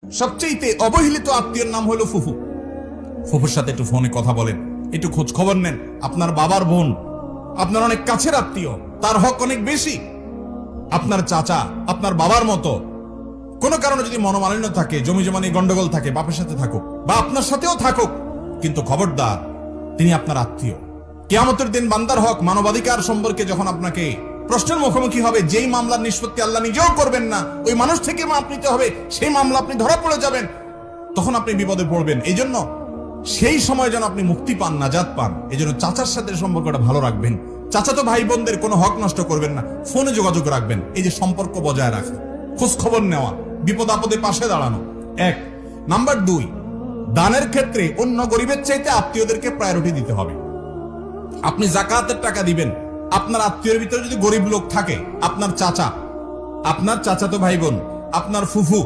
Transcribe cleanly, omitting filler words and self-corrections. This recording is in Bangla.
সবচেয়ে অবহেলিত আত্মীয়ের নাম হলো ফুফু। ফুফুর সাথে একটু ফোনে কথা বলেন, একটু খোঁজ খবর নেন। আপনার বাবার বোন, আপনার অনেক কাছের আত্মীয়, তার হক অনেক বেশি। আপনার চাচা আপনার বাবার মতো। কোনো কারণে যদি মনোমালিন্য থাকে, জমি জমা নিয়ে গন্ডগোল থাকে, বাপের সাথে থাকুক বা আপনার সাথেও থাকুক, কিন্তু খবরদার, তিনি আপনার আত্মীয়। কিয়ামতের দিন বান্দার হক, মানবাধিকার সম্পর্কে যখন আপনাকে প্রশ্নের মুখোমুখি হবে, যেই মামলার নিষ্পত্তি আল্লাহ নিজেও করবেন না, ওই মানুষ থেকে মাপ নিতে হবে, সেই মামলা আপনি ধরা পড়ে যাবেন, তখন আপনি বিপদে পড়বেন। এই জন্য সেই সময় যেন আপনি মুক্তি পান, নাজাত পান, এই জন্য চাচার সাথে সম্পর্কটা ভালো রাখবেন। চাচাতো ভাই বোনদের কোনো হক নষ্ট করবেন না, ফোনে যোগাযোগ রাখবেন। এই যে সম্পর্ক বজায় রাখা, খোঁজ খবর নেওয়া, বিপদ আপদে পাশে দাঁড়ানো। এক নাম্বার 2, দানের ক্ষেত্রে অন্য গরিবের চাইতে আত্মীয়দেরকে প্রায়োরিটি দিতে হবে। আপনি যাকাতের টাকা দিবেন, আপনার আত্মীয়ের ভিতরে যদি গরিব লোক থাকে, আপনার চাচা, আপনার চাচাতো ভাই বোন, আপনার ফুফু,